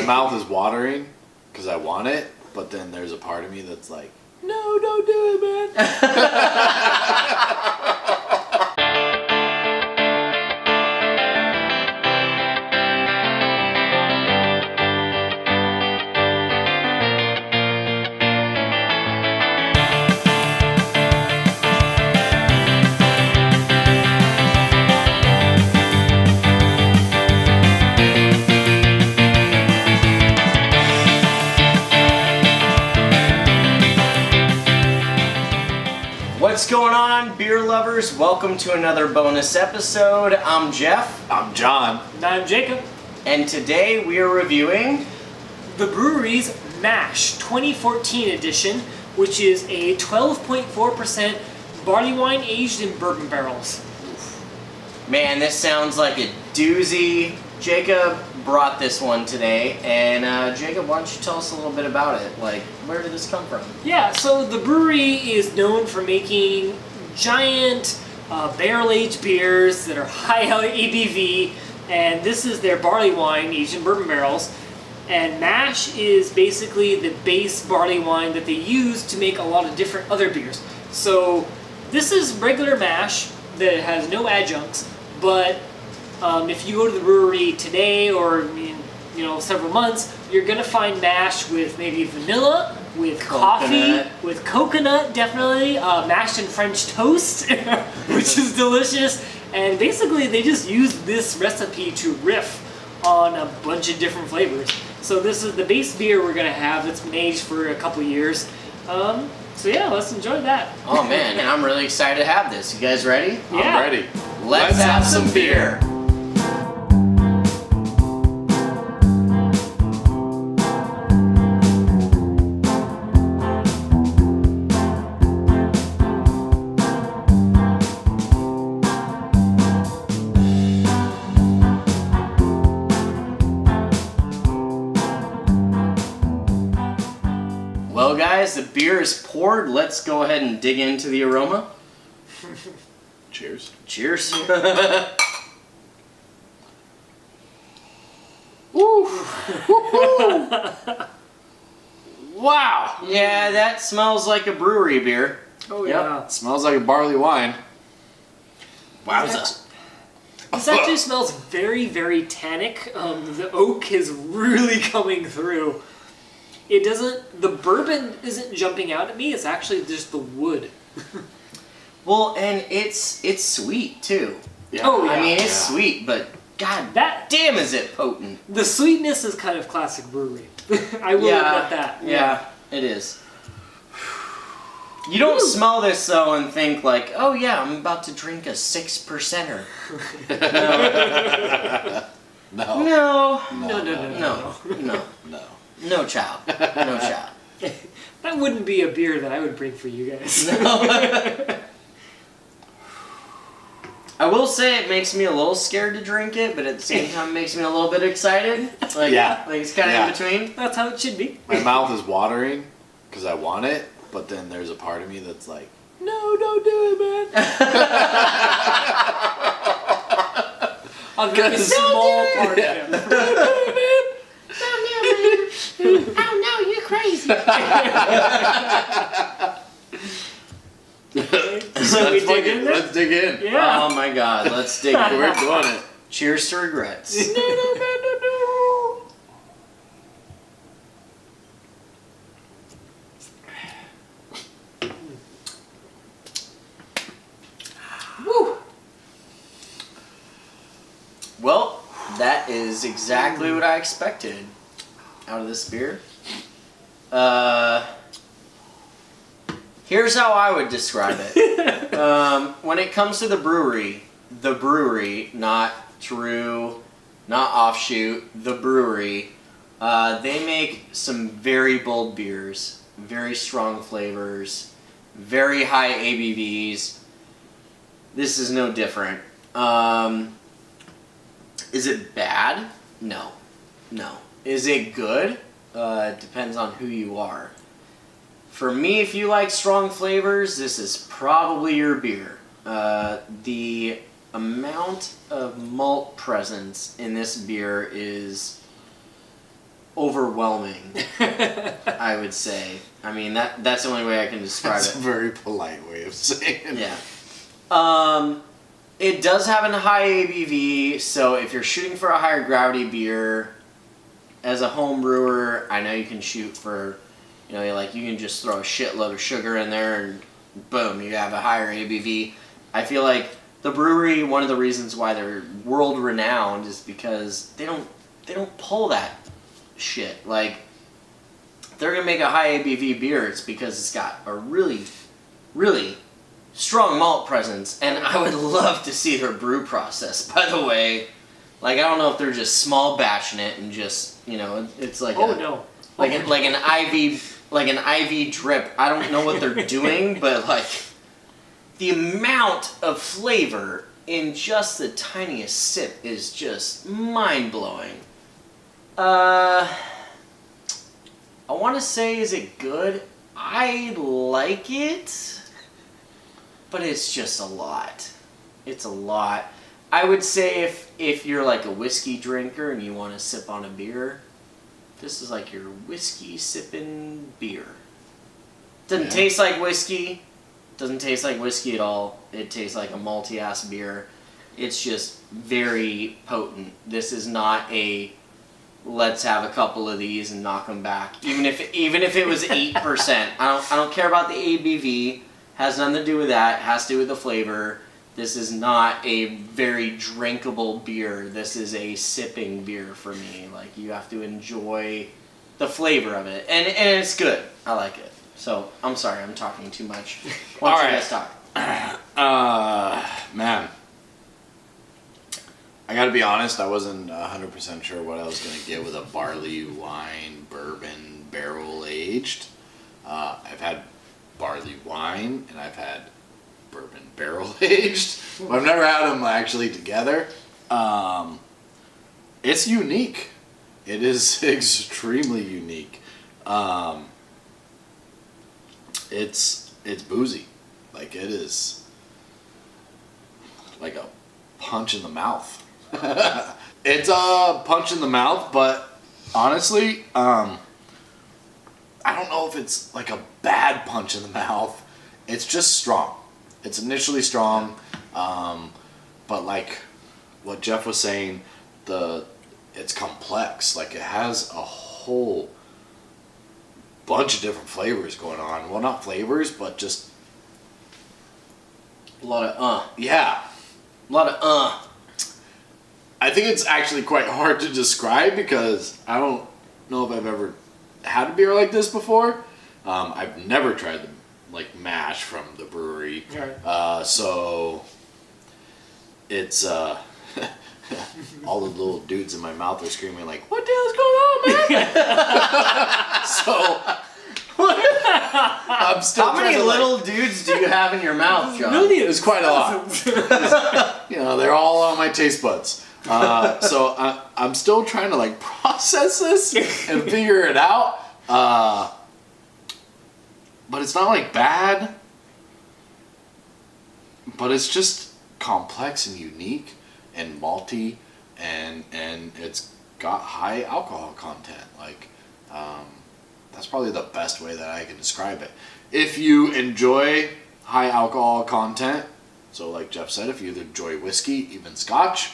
mouth is watering because I want it, but then there's a part of me that's like, no, don't do it, man. What's going on, beer lovers? Welcome to another bonus episode. I'm Jeff. I'm John. And I'm Jacob. And today we are reviewing the Bruery's MASH 2014 edition, which is a 12.4% barley wine aged in bourbon barrels. Man, this sounds like a doozy. Jacob brought this one today, and Jacob, why don't you tell us a little bit about it? Like, where did this come from? Yeah, so the Bruery is known for making giant barrel-aged beers that are high ABV, and this is their barley wine aged in bourbon barrels. And MASH is basically the base barley wine that they use to make a lot of different other beers. So this is regular MASH that has no adjuncts, but if you go to the brewery today or in several months, you're gonna find MASH with maybe vanilla, with coffee, with coconut, definitely mashed in French toast, which is delicious. And basically, they just use this recipe to riff on a bunch of different flavors. So this is the base beer we're gonna have that's been aged for a couple years. So yeah, let's enjoy that. Oh man, and I'm really excited to have this. You guys ready? Yeah. I'm ready. Let's have some beer. Well guys, the beer is poured. Let's go ahead and dig into the aroma. Cheers. Cheers. Woo! Wow! Yeah, that smells like a brewery beer. Oh Yep. yeah. Smells like a barley wine. Wowza. This actually smells very, very tannic. The oak is really coming through. The bourbon isn't jumping out at me, it's actually just the wood. Well, and it's sweet too. Yeah. Oh, yeah. I mean, it's sweet, but god damn is it potent. The sweetness is kind of classic brewery. I will admit that. Yeah, it is. You don't smell this though and think like, oh yeah, I'm about to drink a 6%er. No. No. No, child. No, child. That wouldn't be a beer that I would bring for you guys. I will say it makes me a little scared to drink it, but at the same time it makes me a little bit excited. Like, Yeah. Like it's kind of Yeah. in between. That's how it should be. My mouth is watering because I want it, but then there's a part of me that's like, no, don't do it, man. I'll give you a small part of him. Don't do it, man. Oh no, you're crazy. So we dig in there? Let's dig in. Yeah. Oh my god, let's dig in. We're doing it. Cheers to regrets. Woo! Well, that is exactly what I expected out of this beer. Here's how I would describe it. When it comes to the brewery, not True, not Offshoot, the brewery, they make some very bold beers, very strong flavors, very high ABVs. This is no different. Is it bad? No. Is it good? Depends on who you are. For me, if you like strong flavors, this is probably your beer. The amount of malt presence in this beer is overwhelming. I would say. I mean, that's the only way I can describe That's it. a very polite way of saying it. Yeah. It does have a high ABV, so if you're shooting for a higher gravity beer, as a home brewer, I know you can shoot for, you can just throw a shitload of sugar in there and boom, you have a higher ABV. I feel like the Bruery, one of the reasons why they're world renowned is because they don't pull that shit. Like, they're gonna make a high ABV beer, it's because it's got a really, really strong malt presence, and I would love to see their brew process, by the way. Like, I don't know if they're just small batching it and just, it's like like an IV drip. I don't know what they're doing, but like the amount of flavor in just the tiniest sip is just mind-blowing. I want to say, is it good? I like it, but it's just a lot. It's a lot. I would say if you're like a whiskey drinker and you want to sip on a beer, this is like your whiskey sipping beer. Doesn't taste like whiskey. Doesn't taste like whiskey at all. It tastes like a malty ass beer. It's just very potent. This is not a let's have a couple of these and knock them back. Even if it was 8%, I don't care about the ABV. Has nothing to do with that. It has to do with the flavor. This is not a very drinkable beer. This is a sipping beer for me. Like, you have to enjoy the flavor of it. And it's good. I like it. So, I'm sorry, I'm talking too much. Why don't you guys talk? Man. I gotta be honest, I wasn't 100% sure what I was gonna get with a barley wine bourbon barrel aged. I've had barley wine and I've had bourbon barrel aged. I've never had them actually together. It's unique. It is extremely unique. It's boozy. Like, it is like a punch in the mouth. It's a punch in the mouth, but honestly, I don't know if it's like a bad punch in the mouth. It's just strong. It's initially strong, but like what Jeff was saying, it's complex. Like, it has a whole bunch of different flavors going on. Well, not flavors, but just a lot of yeah, a lot of I think it's actually quite hard to describe because I don't know if I've ever had a beer like this before. I've never tried the mash from the Bruery. Right. So it's all the little dudes in my mouth are screaming like, "What the hell's going on, man?" So I'm still. How many little dudes do you have in your mouth, John? It's quite a lot. They're all on my taste buds. So I'm still trying to process this and figure it out. But it's not bad. But it's just complex and unique and malty, and it's got high alcohol content. That's probably the best way that I can describe it. If you enjoy high alcohol content, so like Jeff said, if you enjoy whiskey, even scotch,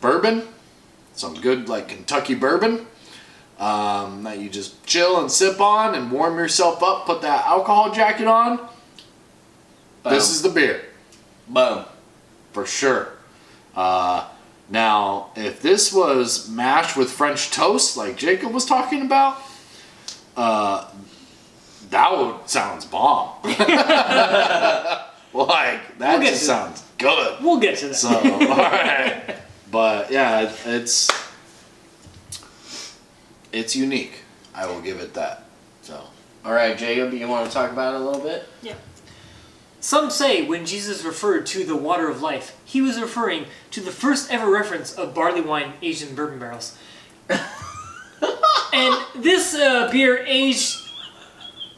bourbon, some good Kentucky bourbon, that you just chill and sip on and warm yourself up, put that alcohol jacket on, Boom. This is the beer. Boom. For sure. Now, if this was mashed with French toast, like Jacob was talking about, that sounds bomb. That just sounds good. We'll get to that. So, alright. But yeah, it's unique. I will give it that. So. Alright, Jacob, you want to talk about it a little bit? Yeah. Some say when Jesus referred to the water of life, he was referring to the first ever reference of barley wine aged in bourbon barrels. And this beer aged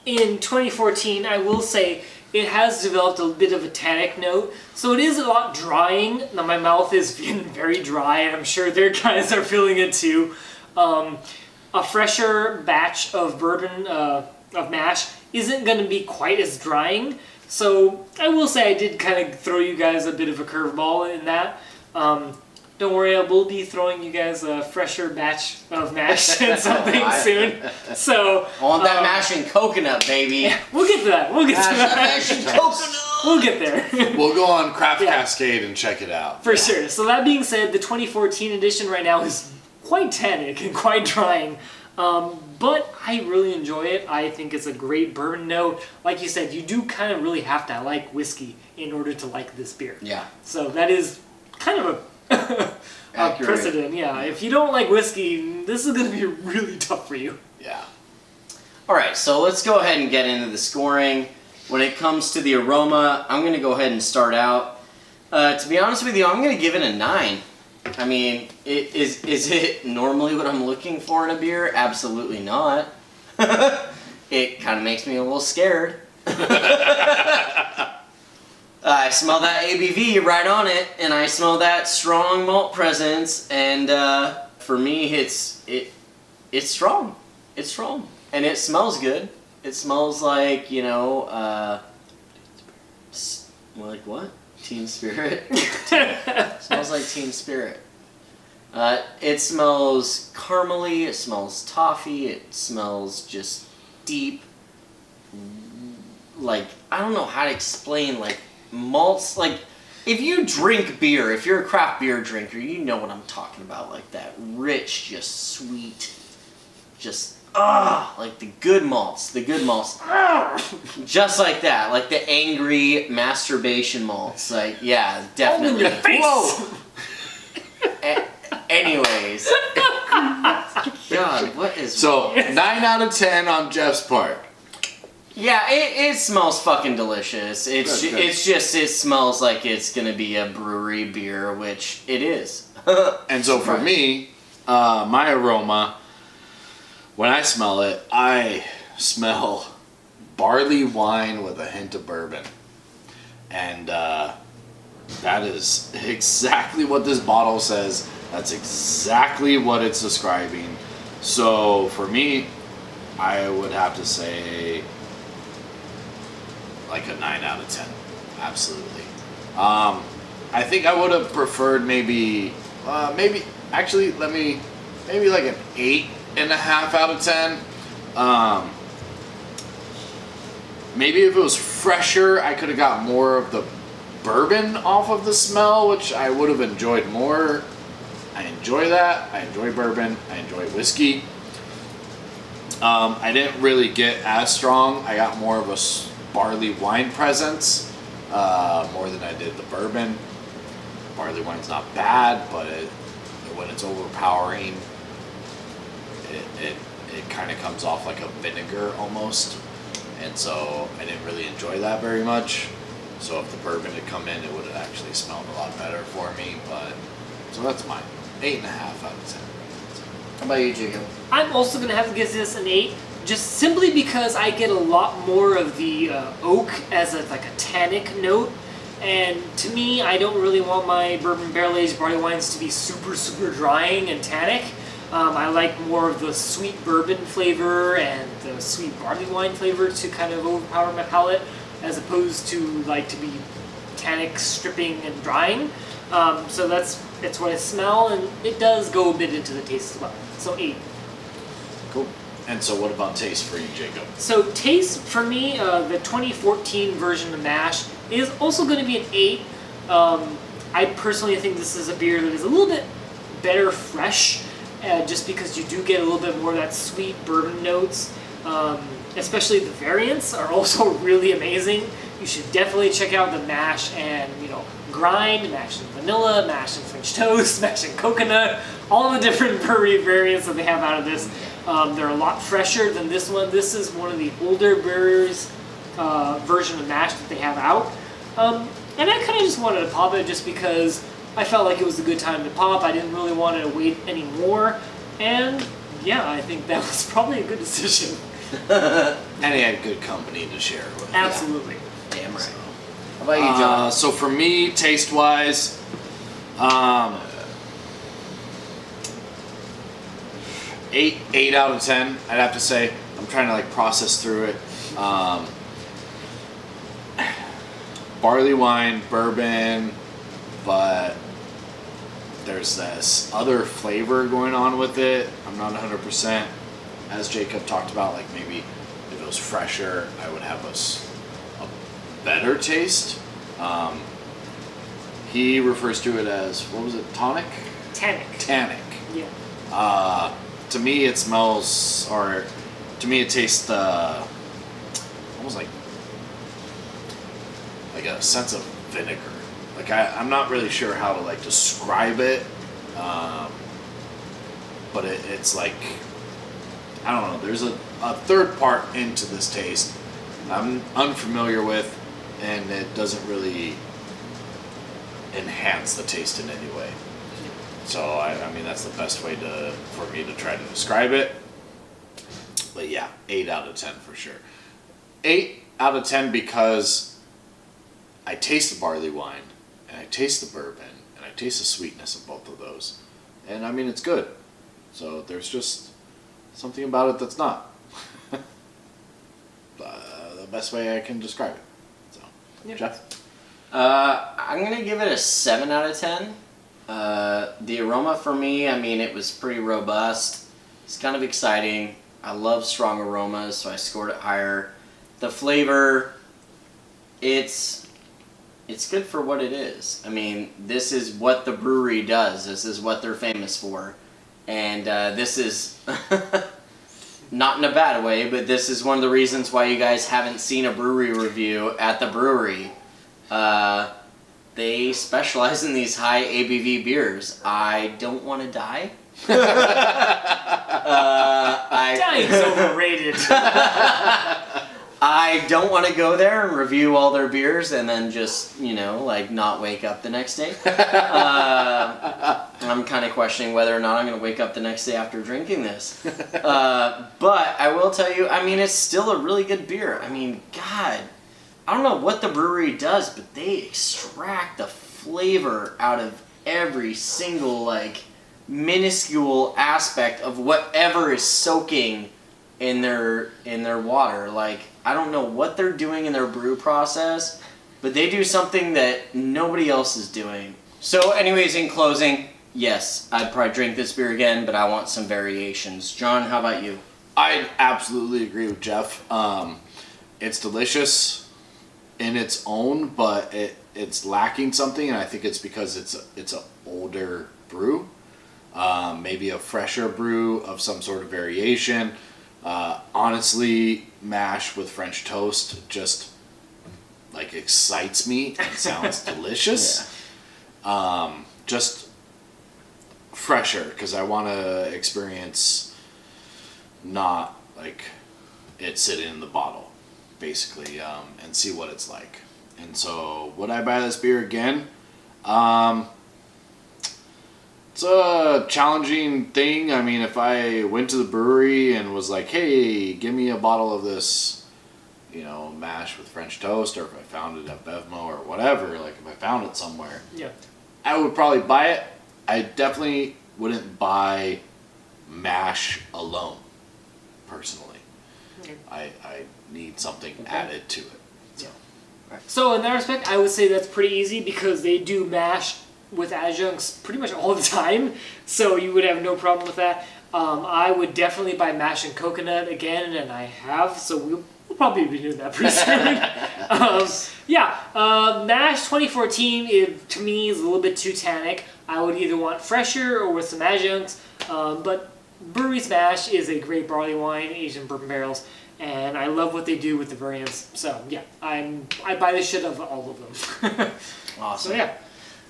in 2014, I will say, it has developed a bit of a tannic note, so it is a lot drying. Now my mouth is very dry, and I'm sure their guys are feeling it too. a fresher batch of bourbon of mash isn't going to be quite as drying. So I will say I did kind of throw you guys a bit of a curveball in that. Don't worry, I will be throwing you guys a fresher batch of mash and something soon. So I want that mash and coconut, baby. Yeah, we'll get to that. We'll get to that. Mash and coconut. We'll get there. We'll go on Craft Yeah. Cascade and check it out. For sure. So that being said, the 2014 edition right now is quite tannic and quite drying. But I really enjoy it. I think it's a great bourbon note. Like you said, you do kind of really have to like whiskey in order to like this beer. Yeah. So that is kind of a Accurate. precedent. Yeah. If you don't like whiskey, this is going to be really tough for you. Yeah. All right, so let's go ahead and get into the scoring. When it comes to the aroma, I'm going to go ahead and start out. To be honest with you, I'm going to give it a 9. I mean, is it normally what I'm looking for in a beer? Absolutely not. It kind of makes me a little scared. I smell that ABV right on it, and I smell that strong malt presence, and for me, it's strong. It's strong, and it smells good. It smells like, you know, like what? Teen Spirit? Smells like Teen Spirit. It smells caramely, it smells toffee, it smells just deep. Like, I don't know how to explain, like, malts. Like, if you drink beer, if you're a craft beer drinker, you know what I'm talking about. Like, that rich, just sweet, just, like the good malts, just like that, like the angry masturbation malts, like, yeah, definitely. All in your face. Whoa! Anyways, God, what is So 9 out of 10 on Jeff's part. Yeah, it smells fucking delicious. It's Good, good. it's just it smells like it's gonna be a brewery beer, which it is. And so for me, my aroma, when I smell it, I smell barley wine with a hint of bourbon. And that is exactly what this bottle says. That's exactly what it's describing. So for me, I would have to say like a 9 out of 10. Absolutely. I think I would have preferred maybe like an 8.5 out of 10. Maybe if it was fresher, I could have got more of the bourbon off of the smell, which I would have enjoyed more. I enjoy that. I enjoy bourbon. I enjoy whiskey. I didn't really get as strong. I got more of a barley wine presence, more than I did the bourbon. Barley wine's not bad, but when it's overpowering, it kind of comes off like a vinegar almost. And so I didn't really enjoy that very much. So if the bourbon had come in, it would have actually smelled a lot better for me. But so that's mine. 8.5 out of 10. How about you, Jacob? I'm also going to have to give this an 8, just simply because I get a lot more of the oak as like a tannic note. And to me, I don't really want my bourbon barrel-aged barley wines to be super, super drying and tannic. I like more of the sweet bourbon flavor and the sweet barley wine flavor to kind of overpower my palate, as opposed to like to be tannic, stripping, and drying. So that's what I smell, and it does go a bit into the taste as well. So 8. Cool. And so what about taste for you, Jacob? So taste for me, the 2014 version of mash is also going to be an 8. I personally think this is a beer that is a little bit better fresh, just because you do get a little bit more of that sweet bourbon notes. Especially the variants are also really amazing. You should definitely check out the mash and grind, mash and vanilla, mash and French toast, mash and coconut, all the different brewery variants that they have out of this. They're a lot fresher than this one. This is one of the older breweries version of mash that they have out. And I kind of just wanted to pop it just because I felt like it was a good time to pop. I didn't really want to wait anymore. And yeah, I think that was probably a good decision. And he had good company to share with. Absolutely. Damn right. How about you, John? So for me, taste-wise, 8 out of 10. I'd have to say. I'm trying to like process through it. Barley wine, bourbon, but there's this other flavor going on with it. I'm not 100%. As Jacob talked about, like maybe if it was fresher, I would have a better taste. He refers to it as, what was it, tonic? Tannic. Tannic. Yeah. To me, it smells, or to me, it tastes almost like a sense of vinegar. Like I'm not really sure how to like describe it, but it's like, I don't know. There's a third part into this taste I'm unfamiliar with, and it doesn't really enhance the taste in any way. So I mean that's the best way for me to try to describe it. But yeah, 8 out of 10 for sure. 8 out of 10 because I taste the barley wine, and I taste the bourbon, and I taste the sweetness of both of those. And I mean, it's good. So there's just something about it that's not. The best way I can describe it. So, Yeah. Jeff? I'm going to give it a 7 out of 10. The aroma for me, I mean, it was pretty robust. It's kind of exciting. I love strong aromas, so I scored it higher. The flavor, it's good for what it is. I mean, this is what the brewery does. This is what they're famous for. And this is, not in a bad way, but this is one of the reasons why you guys haven't seen a brewery review at the brewery. They specialize in these high ABV beers. I don't want to die. Dying's overrated. I don't want to go there and review all their beers and then just, like not wake up the next day. I'm kind of questioning whether or not I'm going to wake up the next day after drinking this. But I will tell you, I mean, it's still a really good beer. I mean, God, I don't know what the brewery does, but they extract the flavor out of every single, like, minuscule aspect of whatever is soaking in their water. Like, I don't know what they're doing in their brew process, but they do something that nobody else is doing. So anyways, in closing, yes, I'd probably drink this beer again, but I want some variations. John, how about you? I absolutely agree with Jeff. It's delicious in its own, but it's lacking something, and I think it's because it's an older brew. Maybe a fresher brew of some sort of variation. Honestly, mash with French toast just like excites me and sounds delicious. Yeah. Just fresher, because I want to experience not like it sitting in the bottle, basically, and see what it's like. And so, would I buy this beer again? It's a challenging thing. I mean, if I went to the brewery and was like, hey, give me a bottle of this, mash with French toast, or if I found it at Bevmo or whatever, like if I found it somewhere, Yeah. I would probably buy it. I definitely wouldn't buy mash alone, personally. Okay. I need something added to it. So. So in that respect, I would say that's pretty easy because they do mash with adjuncts pretty much all the time, so you would have no problem with that. I would definitely buy mash and coconut again, and I have, so we'll probably be doing that pretty soon. Mash 2014 to me is a little bit too tannic. I would either want fresher or with some adjuncts, but Bruery's mash is a great barley wine aged in bourbon barrels, and I love what they do with the variants. So yeah, I buy the shit of all of them. Awesome. So yeah.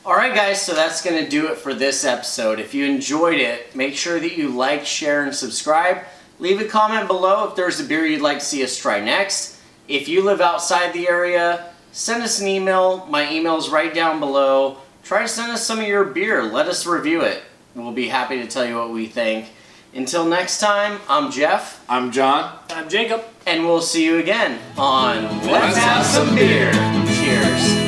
Alright guys, so that's going to do it for this episode. If you enjoyed it, make sure that you like, share, and subscribe. Leave a comment below if there's a beer you'd like to see us try next. If you live outside the area, send us an email. My email's right down below. Try to send us some of your beer. Let us review it. We'll be happy to tell you what we think. Until next time, I'm Jeff. I'm John. I'm Jacob. And we'll see you again on Let's Have Some Beer. Cheers.